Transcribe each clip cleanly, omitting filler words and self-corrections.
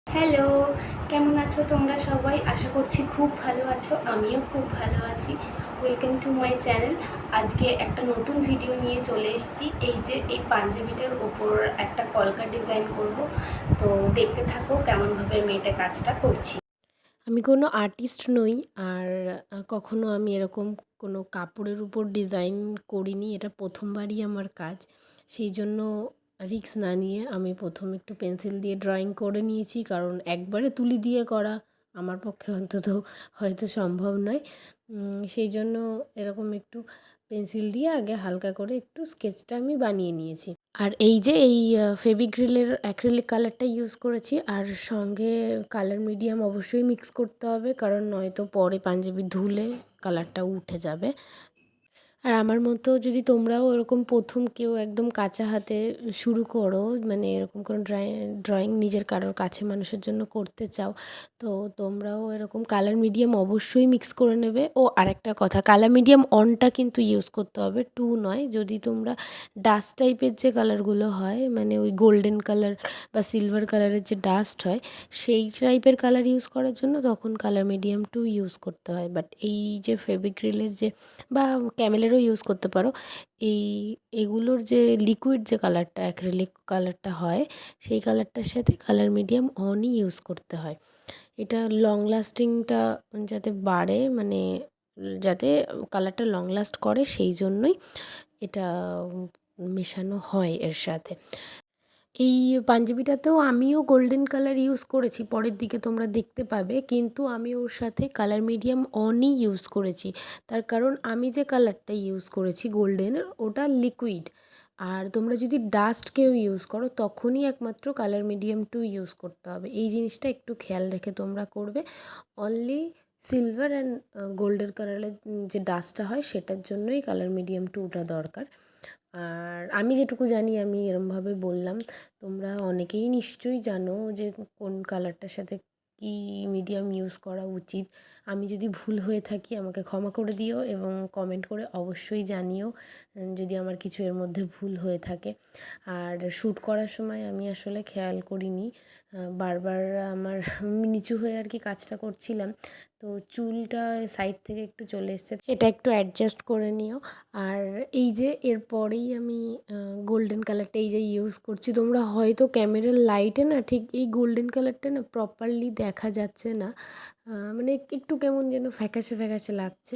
Hello, কেমন আছো তোমরা সবাই? আশা করছি খুব ভালো আছো, আমিও খুব ভালো আছি। Welcome to my channel. আজকে একটা নতুন ভিডিও নিয়ে চলে এসেছি। এই যে এই পাঞ্জাবিটার ওপর একটা কলকা ডিজাইন করব, তো দেখতে থাকো কেমনভাবে আমি এটা কাজটা করছি। আমি কোনো আর্টিস্ট নই। আর কখনো আমি এরকম কোনো কাপড়ের উপর ডিজাইন করিনি। এটা প্রথমবারই আমার কাজ। সেই জন্য রিস্ক না নিয়ে আমি প্রথমে একটু পেন্সিল দিয়ে ড্রয়িং করে নিয়েছি, কারণ একবারে তুলি দিয়ে করা আমার পক্ষে অন্তত হয়তো সম্ভব নয়। সেই জন্য এরকম একটু পেন্সিল দিয়ে আগে হালকা করে একটু স্কেচটা আমি বানিয়ে নিয়েছি। আর এই যে এই ফেভিক্রিলের অ্যাক্রিলিক কালারটা ইউজ করেছি, আর সঙ্গে কালার মিডিয়াম অবশ্যই মিক্স করতে হবে, কারণ নয়তো পরে পাঞ্জাবি ধুলে কালারটা উঠে যাবে। আর আমার মতো যদি তোমরাও এরকম প্রথম কেউ একদম কাঁচা হাতে শুরু করো, মানে এরকম কোনো ড্রয়িং নিজের কারোর কাছে মানুষের জন্য করতে চাও, তো তোমরাও এরকম কালার মিডিয়াম অবশ্যই মিক্স করে নেবে। ও আরেকটা কথা, কালার মিডিয়াম অনটা কিন্তু ইউজ করতে হবে, টু নয়। যদি তোমরা ডাস্ট টাইপের যে কালারগুলো হয়, মানে ওই গোল্ডেন কালার বা সিলভার কালারের যে ডাস্ট হয়, সেই টাইপের কালার ইউজ করার জন্য তখন কালার মিডিয়াম টু ইউজ করতে হয়। বাট এই যে ফেভিক্রিলের যে বা ক্যামেলেরও ইউজ করতে পারো, এই এগুলোর যে লিকুইড যে কালারটা অ্যাক্রিলিক কালারটা হয়, সেই কালারটার সাথে কালার মিডিয়াম অনই ইউজ করতে হয়। এটা লং লাস্টিংটা যাতে বাড়ে, মানে যাতে কালারটা লং লাস্ট করে, সেই জন্যই এটা মেশানো হয় এর সাথে। এই পাঞ্জাবিটাতেও আমিও গোল্ডেন কালার ইউজ করেছি, পরের দিকে তোমরা দেখতে পাবে, কিন্তু আমি ওর সাথে কালার মিডিয়াম অনই ইউজ করেছি। তার কারণ আমি যে কালারটা ইউজ করেছি গোল্ডেনের, ওটা লিকুইড। আর তোমরা যদি ডাস্ট কেউ ইউজ করো, তখনই একমাত্র কালার মিডিয়াম টু ইউজ করতে হবে। এই জিনিসটা একটু খেয়াল রেখে তোমরা করবে। অনলি সিলভার অ্যান্ড গোল্ডেন কালারের যে ডাস্টটা হয়, সেটার জন্যই কালার মিডিয়াম টুটা দরকার। আর আমি যেটুকু জানি আমি এরমভাবে বললাম। তোমরা অনেকেই নিশ্চয়ই জানো যে কোন কালারটার সাথে কী মিডিয়াম ইউজ করা উচিত। আমি যদি ভুল হয়ে থাকি আমাকে ক্ষমা করে দিও, এবং কমেন্ট করে অবশ্যই জানিও যদি আমার কিছু এর মধ্যে ভুল হয়ে থাকে। আর শ্যুট করার সময় আমি আসলে খেয়াল করিনি, বারবার আমার নিচু হয়ে আর কি কাজটা করছিলাম, তো চুলটা সাইড থেকে একটু চলে এসছে, সেটা একটু অ্যাডজাস্ট করে নিও। আর এই যে এরপরেই আমি গোল্ডেন কালারটা এই যে ইউজ করছি, তোমরা হয়তো ক্যামেরার লাইটে না ঠিক এই গোল্ডেন কালারটা না প্রপারলি দেখা যাচ্ছে না, মানে একটু কেমন যেন ফ্যাকাশে ফ্যাকাশে লাগছে।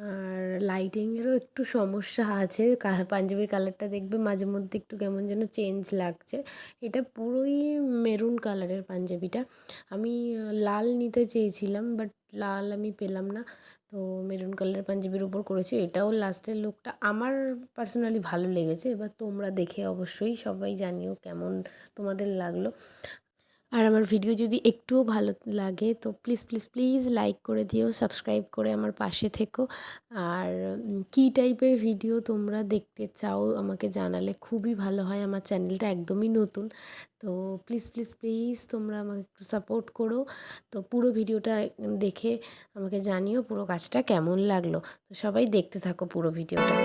আর লাইটিংয়েরও একটু সমস্যা আছে, পাঞ্জাবির কালারটা দেখবে মাঝে মধ্যে একটু কেমন যেন চেঞ্জ লাগছে। এটা পুরোই মেরুন কালারের পাঞ্জাবিটা। আমি লাল নিতে চেয়েছিলাম, বাট লাল আমি পেলাম না, তো মেরুন কালারের পাঞ্জাবির উপর করেছি। এটাও লাস্টের লুকটা আমার পার্সোনালি ভালো লেগেছে। এবার তোমরা দেখে অবশ্যই সবাই জানিও কেমন তোমাদের লাগলো। আর আমার ভিডিও যদি একটুও ভালো লাগে তো প্লিজ প্লিজ প্লিজ লাইক করে দিও, সাবস্ক্রাইব করে আমার পাশে থেকো। আর কী টাইপের ভিডিও তোমরা দেখতে চাও আমাকে জানালে খুবই ভালো হয়। আমার চ্যানেলটা একদমই নতুন, তো প্লিজ প্লিজ প্লিজ তোমরা আমাকে একটু সাপোর্ট করো। তো পুরো ভিডিওটা দেখে আমাকে জানিও পুরো কাজটা কেমন লাগলো। তো সবাই দেখতে থাকো পুরো ভিডিওটা।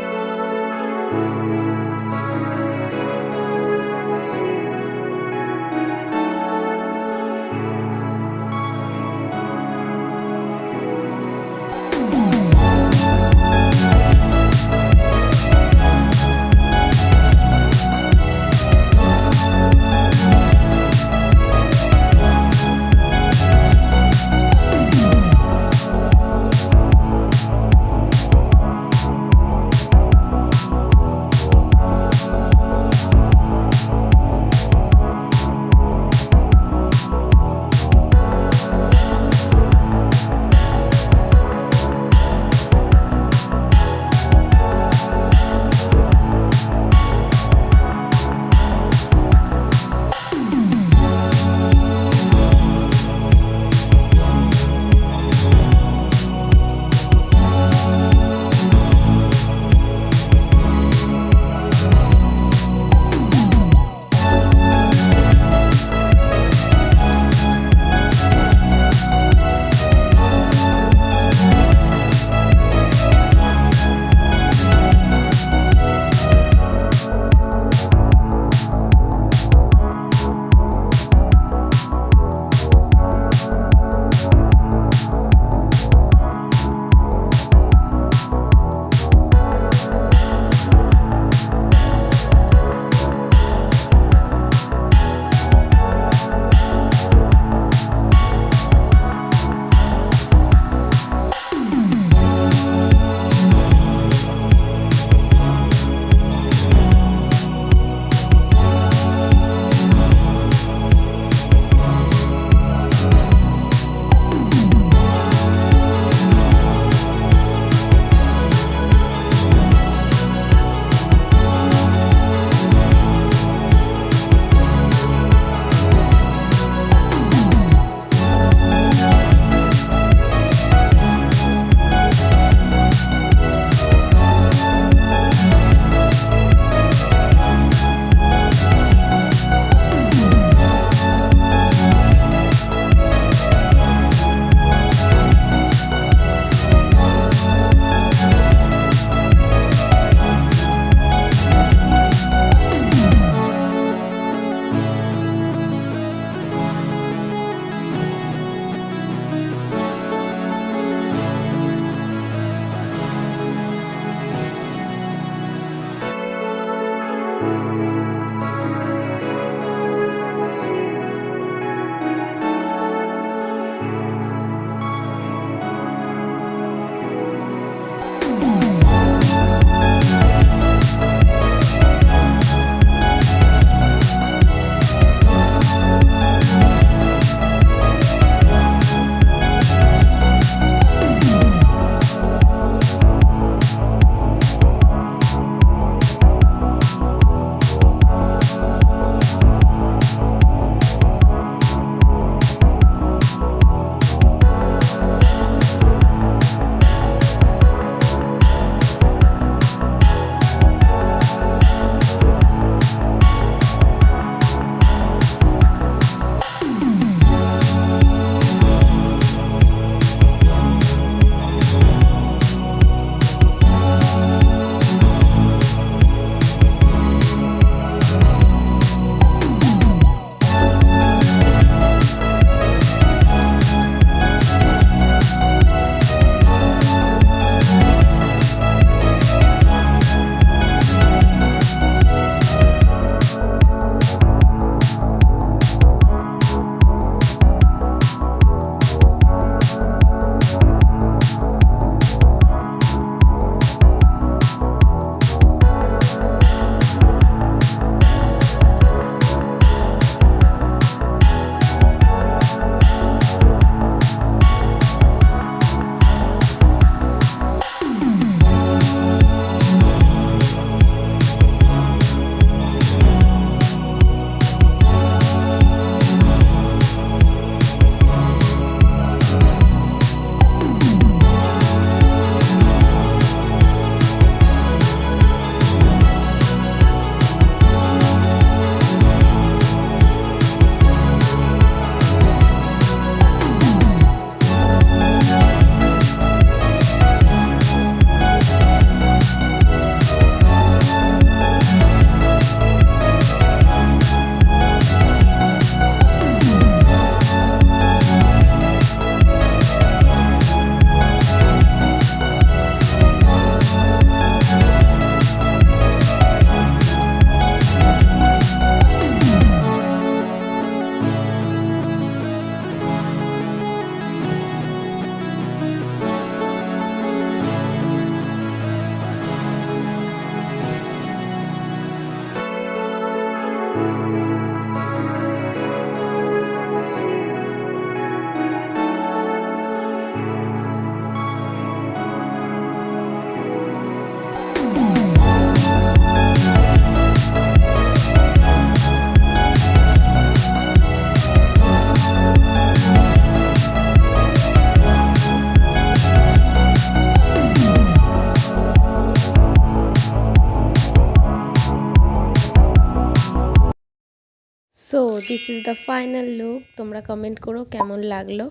So this is the final look. তোমরা কমেন্ট করো কেমন লাগলো,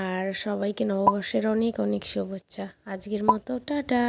আর সবাইকে নববর্ষের অনেক অনেক শুভেচ্ছা। আজকের মতো টাটা।